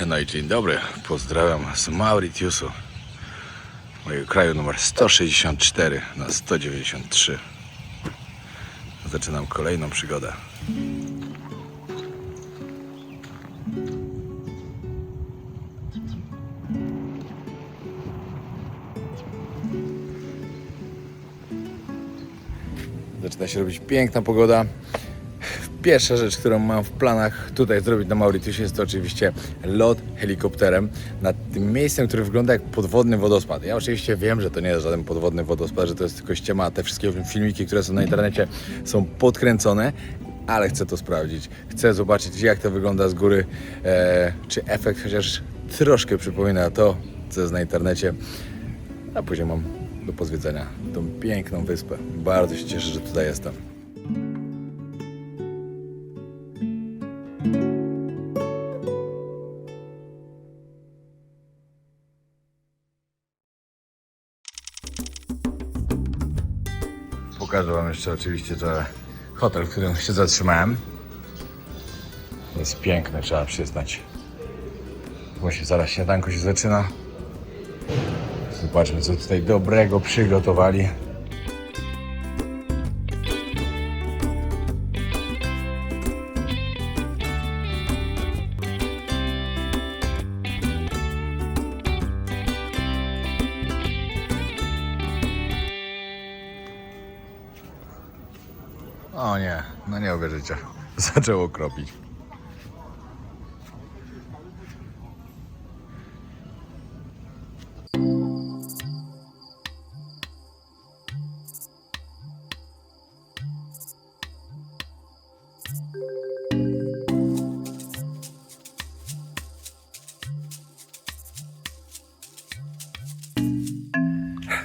No i dzień dobry, pozdrawiam z Mauritiusu, mojego kraju numer 164 na 193. Zaczynam kolejną przygodę. Zaczyna się robić piękna pogoda. Pierwsza rzecz, którą mam w planach tutaj zrobić na Mauritiusie, jest to oczywiście lot helikopterem nad tym miejscem, które wygląda jak podwodny wodospad. Ja oczywiście wiem, że to nie jest żaden podwodny wodospad, że to jest tylko ściema. Te wszystkie filmiki, które są na internecie, są podkręcone, ale chcę to sprawdzić. Chcę zobaczyć, jak to wygląda z góry, czy efekt chociaż troszkę przypomina to, co jest na internecie, a później mam do pozwiedzenia tą piękną wyspę. Bardzo się cieszę, że tutaj jestem. Pokażę wam jeszcze oczywiście że hotel, w którym się zatrzymałem. Jest piękny, trzeba przyznać. Właśnie zaraz śniadanko się zaczyna. Zobaczmy, co tutaj dobrego przygotowali. O nie, no nie uwierzycie. Zaczęło kropić.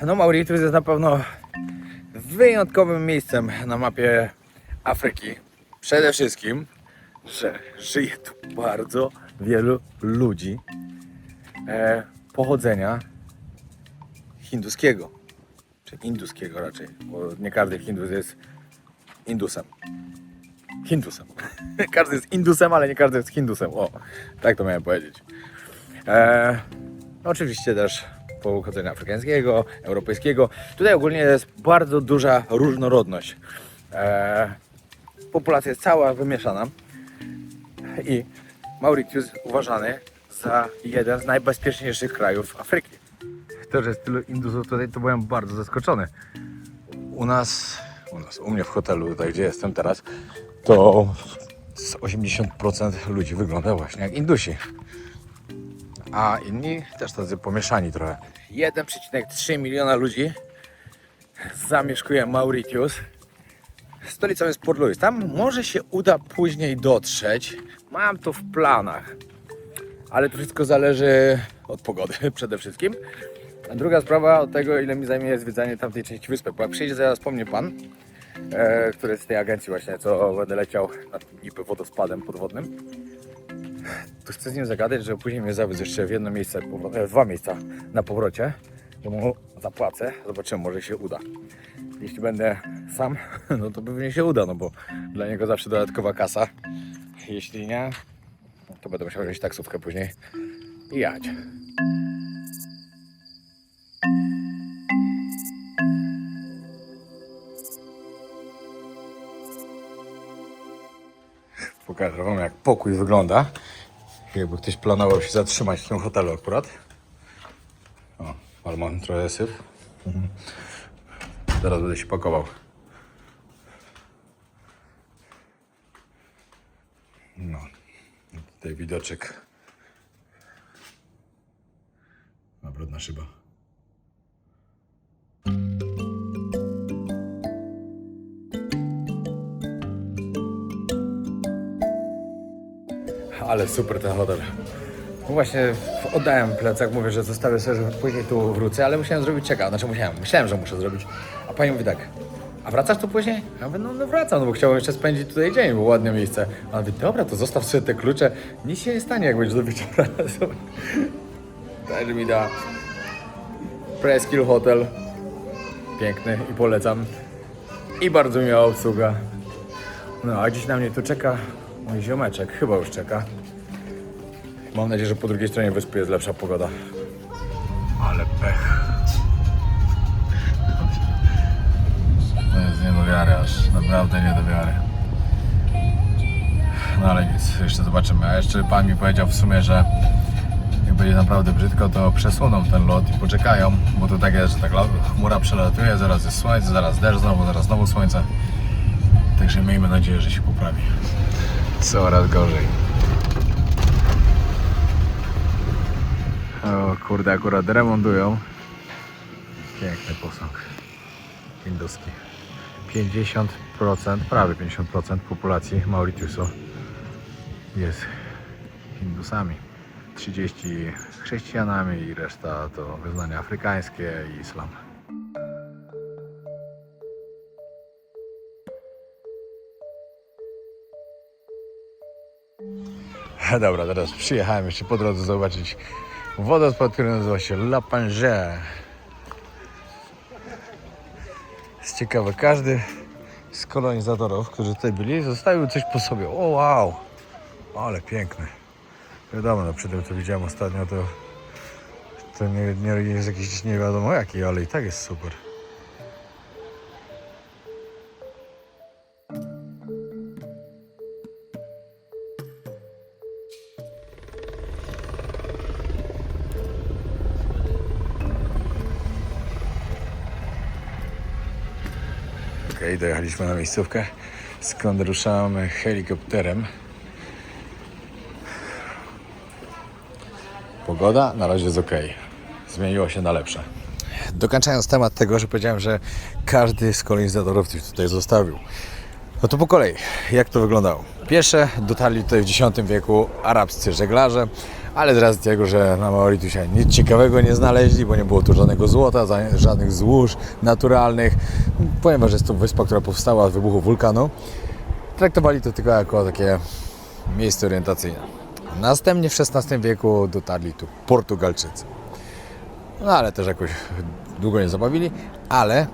No Mauritius jest na pewno wyjątkowym miejscem na mapie Afryki. Przede wszystkim, że żyje tu bardzo wielu ludzi pochodzenia hinduskiego, czy induskiego raczej, bo nie każdy Hindus jest Indusem. Hindusem. Każdy jest Indusem, ale nie każdy jest Hindusem. O, tak to miałem powiedzieć. Oczywiście też pochodzenia afrykańskiego, europejskiego. Tutaj ogólnie jest bardzo duża różnorodność. Populacja jest cała wymieszana i Mauritius uważany za jeden z najbezpieczniejszych krajów Afryki. To, że jest tylu Indusów tutaj, to byłem bardzo zaskoczony. U mnie w hotelu, tutaj gdzie jestem teraz, to z 80% ludzi wygląda właśnie jak Indusi. A inni też tacy pomieszani trochę. 1,3 miliona ludzi zamieszkuje Mauritius. Stolicą jest Port Louis. Tam może się uda później dotrzeć. Mam to w planach. Ale to wszystko zależy od pogody przede wszystkim. A druga sprawa od tego, ile mi zajmie zwiedzanie tamtej części wyspy. Bo jak przyjdzie zaraz po mnie pan, który jest z tej agencji właśnie, co będę leciał nad tym niby wodospadem podwodnym, to chcę z nim zagadać, że później mnie zawiózł jeszcze w jedno miejsce, dwa miejsca na powrocie, to mu zapłacę, zobaczymy, może się uda. Jeśli będę sam, no to pewnie się uda, no bo dla niego zawsze dodatkowa kasa. Jeśli nie, to będę musiał wziąć taksówkę później i jechać. Pokażę wam, jak pokój wygląda. Jakby ktoś planował się zatrzymać w tym hotelu akurat. O, ale mam trochę syf. Zaraz będę się pakował. No, tutaj widoczek. Ma brudna szyba. Ale super ten hotel. No właśnie oddałem plecak, mówię, że zostawię sobie, że później tu wrócę, ale musiałem zrobić check-out. Znaczy myślałem, że muszę zrobić. A pani mówi tak, a wracasz tu później? Ja mówię, no wracam, no bo chciałbym jeszcze spędzić tutaj dzień, bo ładne miejsce. A on mówi, dobra, to zostaw sobie te klucze, nic się nie stanie, jak będziesz do wieczora. Także mi da Presqu'île Hotel. Piękny i polecam. I bardzo miła obsługa. No a dziś na mnie tu czeka mój ziomeczek, chyba już czeka. Mam nadzieję, że po drugiej stronie wyspy jest lepsza pogoda. Ale pech. To jest nie do wiary aż, naprawdę nie do wiary. No ale nic, jeszcze zobaczymy. A jeszcze pan mi powiedział w sumie, że jak będzie naprawdę brzydko, to przesuną ten lot i poczekają, bo to tak jest, że tak chmura przelatuje, zaraz jest słońce, zaraz deszcz, zaraz znowu słońce. Także miejmy nadzieję, że się poprawi. Coraz gorzej. O kurde, akurat remontują. Piękny posąg hinduski. 50%, prawie 50% populacji Mauritiusu jest Hindusami. 30 chrześcijanami i reszta to wyznania afrykańskie i islam. Dobra, teraz przyjechałem jeszcze po drodze zobaczyć wodospad, który nazywa się La Pange. Jest ciekawe, każdy z kolonizatorów, którzy tutaj byli, zostawił coś po sobie. O wow, ale piękny. Wiadomo, no przy tym co widziałem ostatnio, to nie jest jakiś nie wiadomo jaki, ale i tak jest super. Okej, dojechaliśmy na miejscówkę, skąd ruszamy helikopterem. Pogoda na razie jest ok. Zmieniło się na lepsze. Dokończając temat tego, że powiedziałem, że każdy z kolonizatorów tutaj zostawił. No to po kolei, jak to wyglądało? Pierwsze dotarli tutaj w X wieku arabscy żeglarze, ale z racji tego, że na Mauritiusie nic ciekawego nie znaleźli, bo nie było tu żadnego złota, żadnych złóż naturalnych, ponieważ jest to wyspa, która powstała od wybuchu wulkanu, traktowali to tylko jako takie miejsce orientacyjne. Następnie w XVI wieku dotarli tu Portugalczycy. No ale też jakoś długo nie zabawili, ale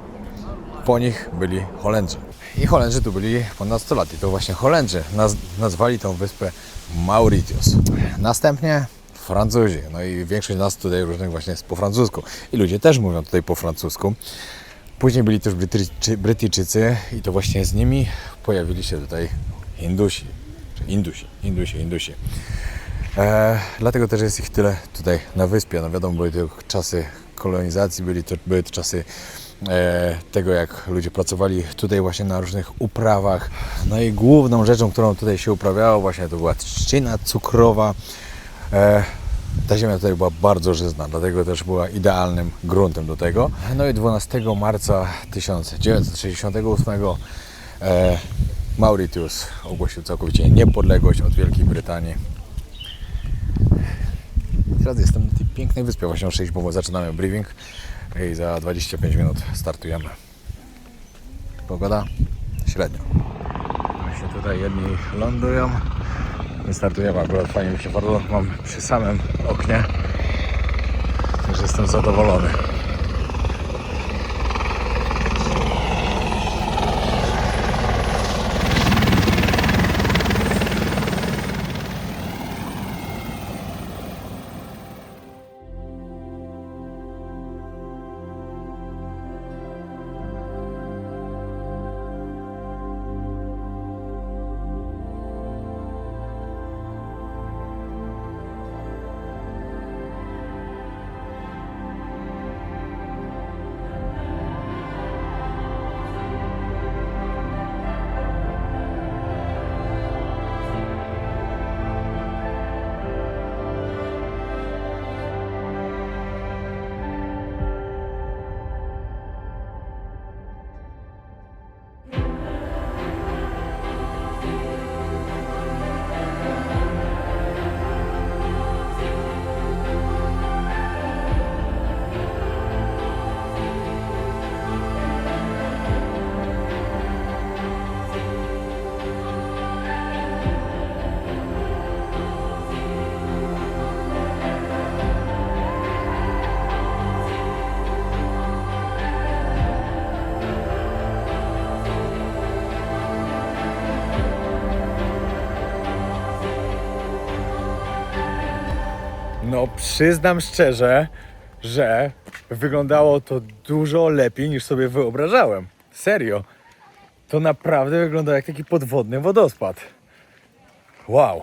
po nich byli Holendrzy. I Holendrzy tu byli ponad 100 lat. I to właśnie Holendrzy nazwali tą wyspę Mauritius. Następnie Francuzi. No i większość nas tutaj różnych właśnie jest po francusku. I ludzie też mówią tutaj po francusku. Później byli też Brytyjczycy i to właśnie z nimi pojawili się tutaj Hindusi. Indusi. Dlatego też jest ich tyle tutaj na wyspie. No wiadomo, były to czasy kolonizacji, były to czasy tego, jak ludzie pracowali tutaj właśnie na różnych uprawach. No i główną rzeczą, którą tutaj się uprawiało, właśnie to była trzcina cukrowa. Ta ziemia tutaj była bardzo żyzna, dlatego też była idealnym gruntem do tego. No i 12 marca 1968 Mauritius ogłosił całkowicie niepodległość od Wielkiej Brytanii. Teraz jestem na tej pięknej wyspie, właśnie o 6, bo zaczynamy briefing i za 25 minut startujemy. Pogoda średnio. Właśnie tutaj jedni lądują, my startujemy, akurat fajnie mi się bardzo, mam przy samym oknie, także jestem zadowolony. No przyznam szczerze, że wyglądało to dużo lepiej niż sobie wyobrażałem. Serio. To naprawdę wygląda jak taki podwodny wodospad. Wow.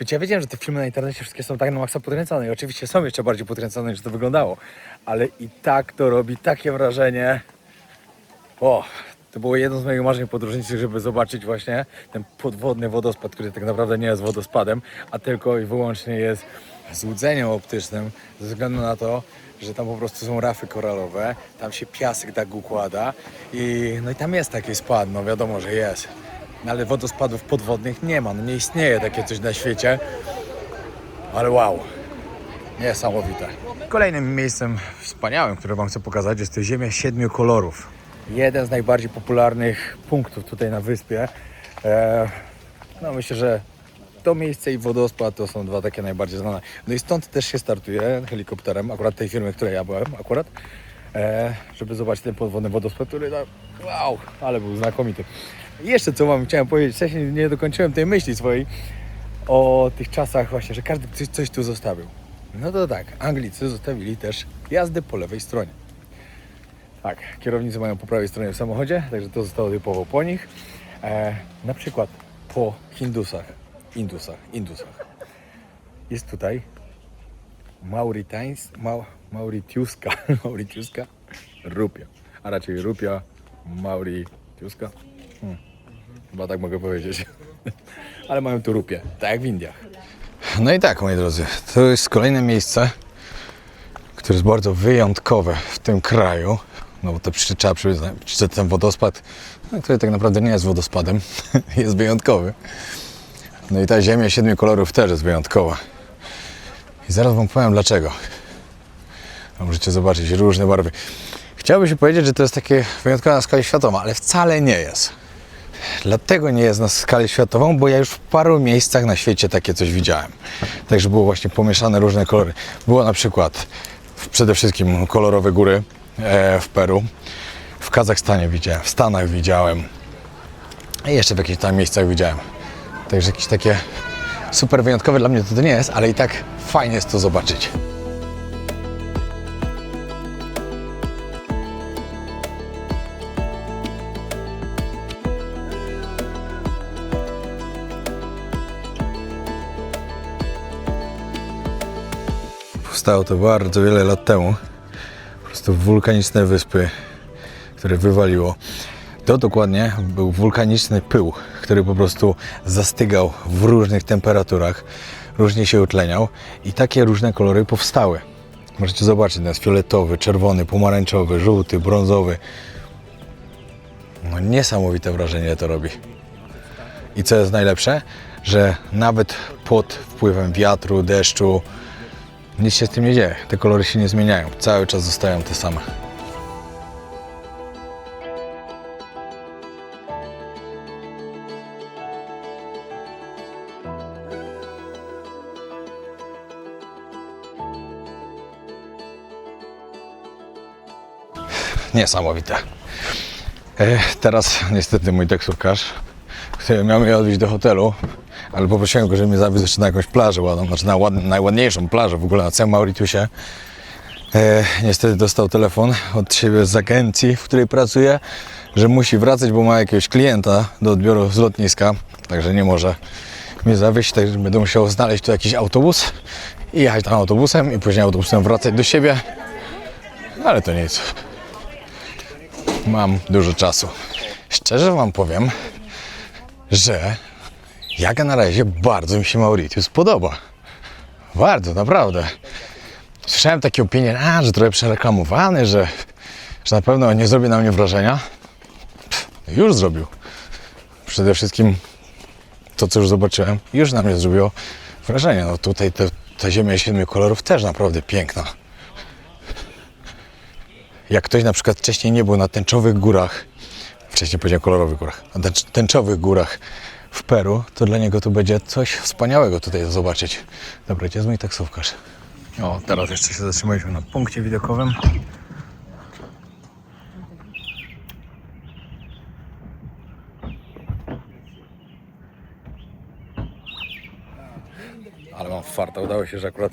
Wiecie, ja wiedziałem, że te filmy na internecie wszystkie są tak na maksa podkręcone i oczywiście są jeszcze bardziej podkręcone niż to wyglądało. Ale i tak to robi takie wrażenie. O, to było jedno z moich marzeń podróżniczych, żeby zobaczyć właśnie ten podwodny wodospad, który tak naprawdę nie jest wodospadem, a tylko i wyłącznie jest złudzeniem optycznym ze względu na to, że tam po prostu są rafy koralowe, tam się piasek tak układa no i tam jest taki spad, no wiadomo, że jest. No ale wodospadów podwodnych nie ma, no nie istnieje takie coś na świecie, ale wow, niesamowite. Kolejnym miejscem wspaniałym, które Wam chcę pokazać, jest to Ziemia 7 kolorów. Jeden z najbardziej popularnych punktów tutaj na wyspie. No myślę, że to miejsce i wodospad to są dwa takie najbardziej znane. No i stąd też się startuje helikopterem, akurat tej firmy, w której ja byłem żeby zobaczyć ten podwodny wodospad, który wow, ale był znakomity. I jeszcze co Wam chciałem powiedzieć, wcześniej nie dokończyłem tej myśli swojej o tych czasach właśnie, że każdy coś tu zostawił. No to tak, Anglicy zostawili też jazdy po lewej stronie. Tak, kierownicy mają po prawej stronie w samochodzie, także to zostało typowo po nich. Na przykład po Indusach. Jest tutaj Mauritiuska rupia, a raczej rupia Mauritiuska. Chyba tak mogę powiedzieć. Ale mają tu rupię, tak jak w Indiach. No i tak, moi drodzy, to jest kolejne miejsce, które jest bardzo wyjątkowe w tym kraju. No bo to trzeba przyznać, że ten wodospad, który tak naprawdę nie jest wodospadem, jest wyjątkowy. No i ta Ziemia 7 kolorów też jest wyjątkowa. I zaraz Wam powiem dlaczego. Możecie zobaczyć różne barwy. Chciałbym się powiedzieć, że to jest takie wyjątkowe na skalę światową, ale wcale nie jest. Dlatego nie jest na skalę światową, bo ja już w paru miejscach na świecie takie coś widziałem. Także było właśnie pomieszane różne kolory. Było na przykład przede wszystkim kolorowe góry w Peru, w Kazachstanie widziałem, w Stanach widziałem i jeszcze w jakichś tam miejscach widziałem. Także jakieś takie super wyjątkowe dla mnie to nie jest, ale i tak fajnie jest to zobaczyć. Powstało to bardzo wiele lat temu. Po prostu wulkaniczne wyspy, które wywaliło. To dokładnie był wulkaniczny pył, który po prostu zastygał w różnych temperaturach, różnie się utleniał i takie różne kolory powstały. Możecie zobaczyć, ten jest fioletowy, czerwony, pomarańczowy, żółty, brązowy. No niesamowite wrażenie to robi. I co jest najlepsze, że nawet pod wpływem wiatru, deszczu, nic się z tym nie dzieje. Te kolory się nie zmieniają. Cały czas zostają te same. Niesamowite. Teraz niestety mój taksówkarz, który miał mnie odwieźć do hotelu, ale poprosiłem go, żeby mnie zawiózł jeszcze na jakąś plażę ładną, znaczy na najładniejszą plażę w ogóle na całym Mauritiusie. Niestety dostał telefon od siebie z agencji, w której pracuje, że musi wracać, bo ma jakiegoś klienta do odbioru z lotniska, także nie może mnie zawieźć, także będę musiał znaleźć tu jakiś autobus i jechać tam autobusem i później autobusem wracać do siebie, ale to nic. Mam dużo czasu. Szczerze Wam powiem, że jak na razie bardzo mi się Mauritius podoba. Bardzo, naprawdę. Słyszałem takie opinie, że trochę przereklamowany, że na pewno nie zrobi na mnie wrażenia. Już zrobił. Przede wszystkim to, co już zobaczyłem, już na mnie zrobiło wrażenie. No tutaj ta Ziemia 7 kolorów też naprawdę piękna. Jak ktoś na przykład wcześniej nie był na tęczowych górach, wcześniej powiedziałem kolorowych górach, na tęczowych górach w Peru, to dla niego to będzie coś wspaniałego tutaj zobaczyć. Dobra, gdzie jest mój taksówkarz? O, teraz jeszcze się zatrzymaliśmy na punkcie widokowym. Ale mam farta, udało się, że akurat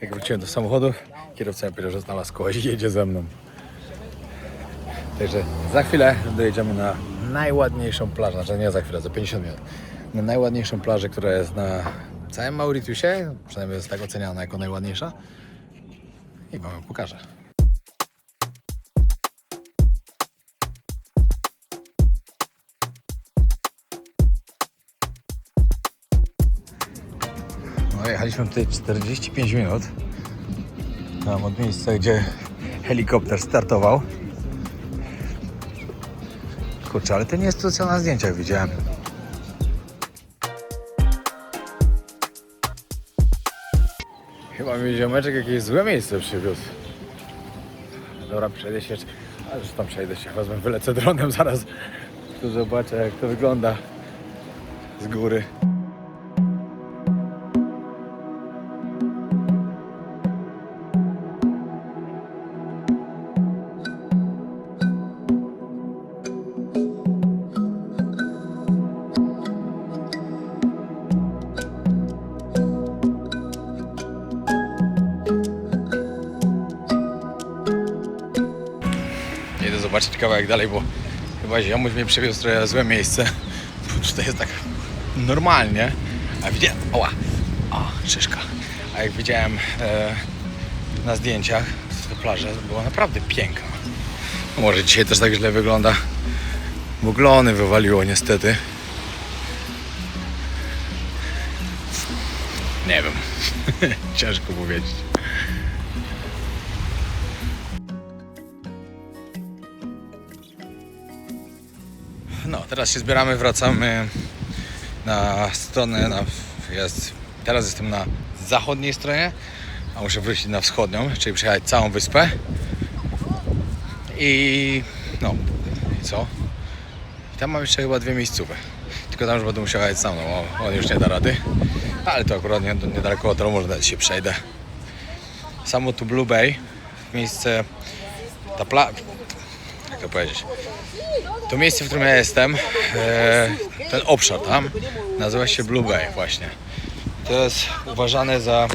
jak wróciłem do samochodu, kierowca mi powiedział, że znalazł kogoś i jedzie ze mną. Także za chwilę dojedziemy na najładniejszą plażę, znaczy nie za chwilę, za 50 minut. Na najładniejszą plażę, która jest na całym Mauritiusie, przynajmniej jest tak oceniana jako najładniejsza. I wam ją pokażę. No, jechaliśmy tutaj 45 minut. Tam od miejsca, gdzie helikopter startował. Kurczę, ale to nie jest to, co na zdjęciach widziałem. Chyba mi ziomeczek jakieś złe miejsce przywiózł. Dobra, przejdę się jeszcze. Ale już tam przejdę się, wezmę, wylecę dronem zaraz. Tu zobaczę, jak to wygląda z góry. Idę zobaczyć kawałek dalej, bo chyba ziomuś mnie przewiózł trochę złe miejsce. Bo tutaj jest tak normalnie. A widziałem, szyszka. A jak widziałem na zdjęciach z tej plaży, była naprawdę piękna. Może dzisiaj też tak źle wygląda, bo glony wywaliło niestety. Nie wiem, ciężko powiedzieć. No, teraz się zbieramy, wracamy na stronę, teraz jestem na zachodniej stronie, a muszę wrócić na wschodnią, czyli przejechać całą wyspę. I co? I tam mam jeszcze chyba 2 miejscówki. Tylko tam już będę musiał jechać sam, bo on już nie da rady. Ale to akurat niedaleko hotelu, może nawet się przejdę. Samo tu Blue Bay, miejsce, jak to powiedzieć? To miejsce, w którym ja jestem, ten obszar tam, nazywa się Blue Bay właśnie. To jest uważane za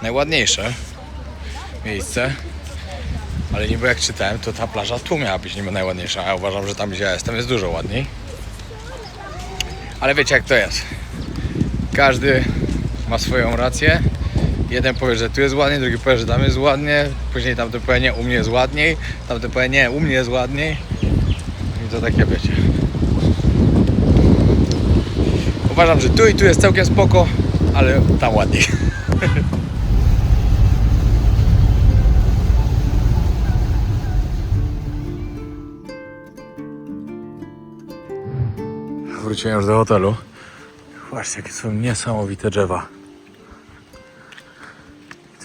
najładniejsze miejsce, ale niby jak czytałem, to ta plaża tu miała być niby najładniejsza, a ja uważam, że tam, gdzie ja jestem, jest dużo ładniej. Ale wiecie, jak to jest. Każdy ma swoją rację. Jeden powie, że tu jest ładniej, drugi powie, że tam jest ładnie, później tamten powie, nie, u mnie jest ładniej, tamten powie, nie, u mnie jest ładniej. I to takie, wiecie. Uważam, że tu i tu jest całkiem spoko, ale tam ładniej. Wróciłem już do hotelu. Zobaczcie, jakie są niesamowite drzewa.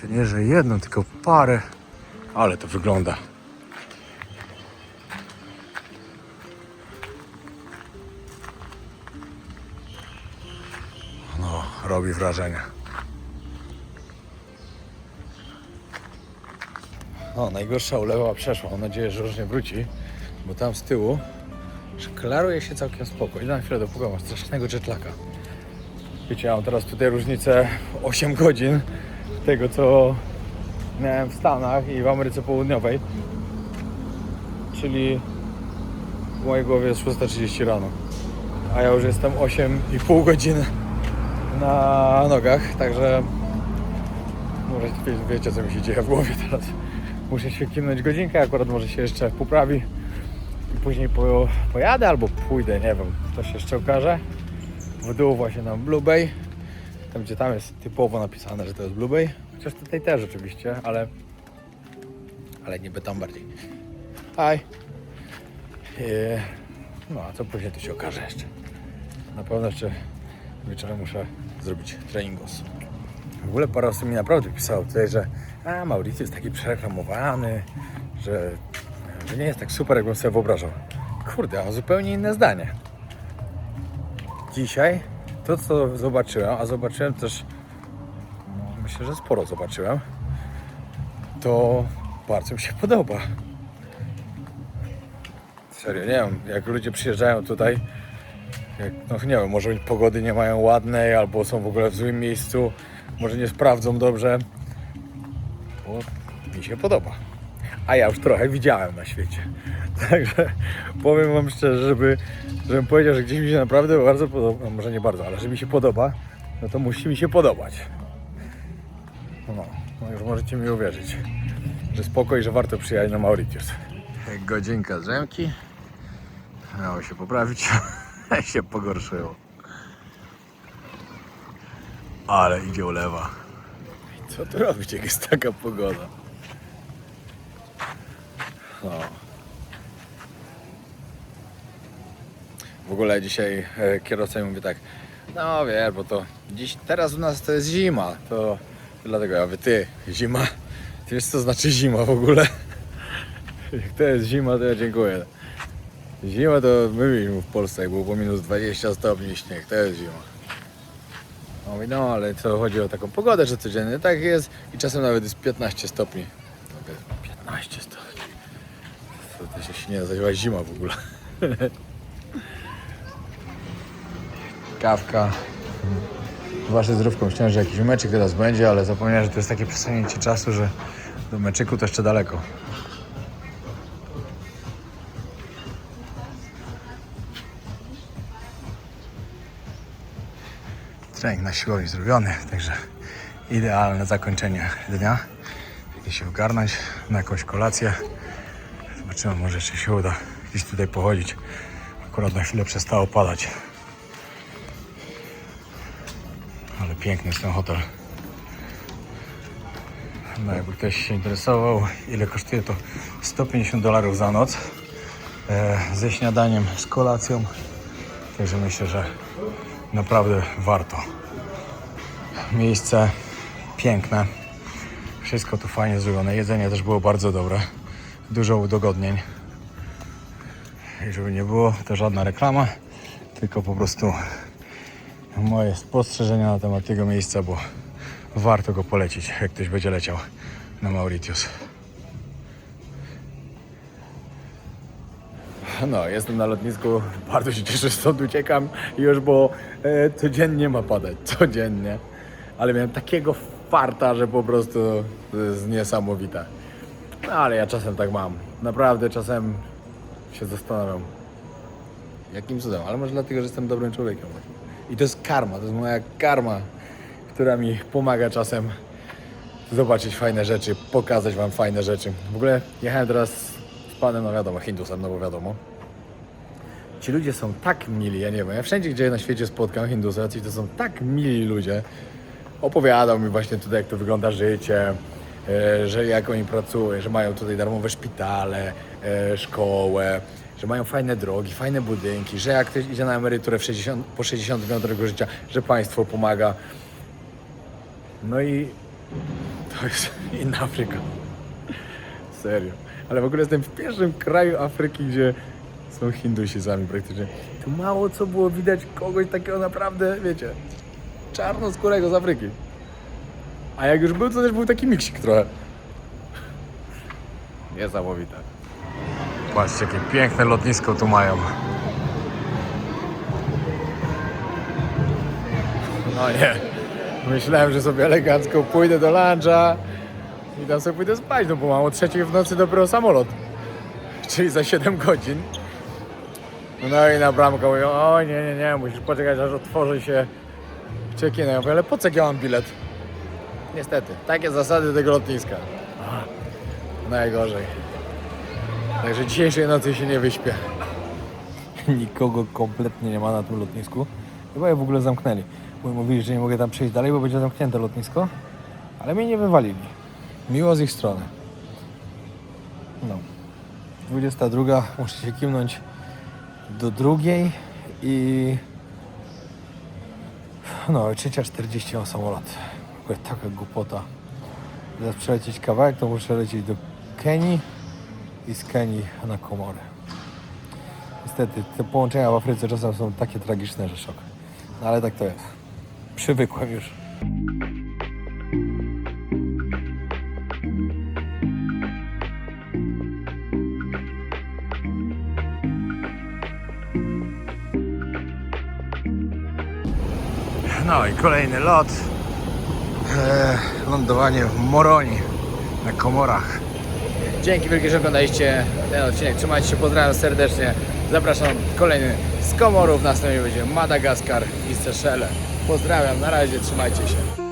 To nie, że jedno, tylko parę. Ale to wygląda. No, robi wrażenie. No, najgorsza ulewa przeszła. Mam nadzieję, że już nie wróci, bo tam z tyłu klaruje się całkiem spoko. I na chwilę dopukam, masz strasznego jetlaka. Wiecie, ja mam teraz tutaj różnicę 8 godzin tego, co miałem w Stanach i w Ameryce Południowej. Czyli w mojej głowie jest 6:30 rano. A ja już jestem 8,5 godziny na nogach, także może wiecie, co mi się dzieje w głowie teraz. Muszę się kimnąć godzinkę, akurat może się jeszcze poprawi i później pojadę albo pójdę, nie wiem, to się jeszcze okaże. W dół właśnie na Blue Bay, tam gdzie tam jest typowo napisane, że to jest Blue Bay, chociaż tutaj też oczywiście, ale niby tam bardziej. Hi. No a co później to się okaże jeszcze. Na pewno jeszcze wieczorem muszę zrobić treningos. W ogóle parę osób mi naprawdę pisało tutaj, że Mauritius jest taki przereklamowany, że nie jest tak super, jakbym sobie wyobrażał. Kurde, mam zupełnie inne zdanie. Dzisiaj to, co zobaczyłem, a zobaczyłem też, myślę, że sporo zobaczyłem, to bardzo mi się podoba. Serio, nie wiem, jak ludzie przyjeżdżają tutaj, no nie wiem, może pogody nie mają ładnej, albo są w ogóle w złym miejscu, może nie sprawdzą dobrze, bo mi się podoba. A ja już trochę widziałem na świecie. Także powiem wam szczerze, żebym powiedział, że gdzieś mi się naprawdę bardzo podoba, no może nie bardzo, ale że mi się podoba, no to musi mi się podobać. No już możecie mi uwierzyć, że spoko i że warto przyjechać na Mauritius. Godzinka drzemki. Miało się poprawić, się pogorszyło. Ale idzie ulewa. I co tu robić, jak jest taka pogoda? No. W ogóle dzisiaj kierowca mi mówi tak, no wiesz, bo to teraz u nas to jest zima, to dlatego ja mówię, ty, zima? Ty wiesz co znaczy zima w ogóle? Jak to jest zima, to ja dziękuję. Zima to my mieliśmy w Polsce, jak było po minus 20 stopni śnieg, to jest zima. On mówi, no ale to chodzi o taką pogodę, że codziennie tak jest i czasem nawet jest 15 stopni. No, 15 stopni. To się nie nazywa zima w ogóle. Kawka. Wasze zdrówką, myślałem, że jakiś meczyk teraz będzie, ale zapomniałem, że to jest takie przesunięcie czasu, że do meczyku to jeszcze daleko. Trening na siłowni zrobiony, także idealne zakończenie dnia. Idę się ogarnąć na jakąś kolację. Zobaczymy, może jeszcze się uda gdzieś tutaj pochodzić. Akurat na chwilę przestało padać. Ale piękny jest ten hotel. No jakby ktoś się interesował, ile kosztuje, to $150 za noc. Ze śniadaniem, z kolacją. Także myślę, że naprawdę warto. Miejsce piękne. Wszystko tu fajnie zrobione. Jedzenie też było bardzo dobre. Dużo udogodnień. I żeby nie było, to żadna reklama, tylko po prostu moje spostrzeżenia na temat tego miejsca, bo warto go polecić, jak ktoś będzie leciał na Mauritius. No, jestem na lotnisku, bardzo się cieszę, że stąd uciekam już, bo codziennie ma padać, codziennie. Ale miałem takiego farta, że po prostu to jest niesamowite. No, ale ja czasem tak mam. Naprawdę czasem się zastanawiam, jakim cudem, ale może dlatego, że jestem dobrym człowiekiem. I to jest karma, to jest moja karma, która mi pomaga czasem zobaczyć fajne rzeczy, pokazać wam fajne rzeczy. W ogóle jechałem teraz z panem, no wiadomo, Hindusem, no bo wiadomo. Ci ludzie są tak mili, ja nie wiem, ja wszędzie, gdzie na świecie spotkam Hindusów, to są tak mili ludzie. Opowiadał mi właśnie tutaj, jak to wygląda życie, że jak oni pracują, że mają tutaj darmowe szpitale, szkołę, że mają fajne drogi, fajne budynki, że jak ktoś idzie na emeryturę po 65 roku życia, że państwo pomaga. No i to jest inna Afryka. Serio. Ale w ogóle jestem w pierwszym kraju Afryki, gdzie są Hindusi sami praktycznie. Tu mało co było widać kogoś takiego naprawdę, wiecie, czarnoskórego z Afryki. A jak już był, to też był taki miksik trochę. Niesamowite. Patrzcie, jakie piękne lotnisko tu mają. No nie. Myślałem, że sobie elegancko pójdę do luncha i tam sobie pójdę spać, no bo mam o 3 w nocy dopiero samolot. Czyli za 7 godzin. No i na bramkę mówią, o nie, musisz poczekać, aż otworzy się check-in. Ja mówię, ale po co ja mam bilet? Niestety, takie zasady tego lotniska. Najgorzej. Także dzisiejszej nocy się nie wyśpię. Nikogo kompletnie nie ma na tym lotnisku. Chyba je w ogóle zamknęli. Bo mówili, że nie mogę tam przejść dalej, bo będzie zamknięte lotnisko. Ale mnie nie wywalili. Miło z ich strony. No. 22, muszę się kimnąć do 2 i... No, 3:40 mam samolot. Taka głupota. Teraz przelecieć kawałek, to muszę lecieć do Kenii i z Kenii na Komory. Niestety, te połączenia w Afryce czasem są takie tragiczne, że szok. No ale tak to jest. Przywykłem już. No i kolejny lot. lądowanie w Moroni na Komorach. Dzięki wielkie, że oglądaliście ten odcinek. Trzymajcie się, pozdrawiam serdecznie. Zapraszam kolejny z Komorów. Następnie będzie Madagaskar i Seszele. Pozdrawiam, na razie, trzymajcie się.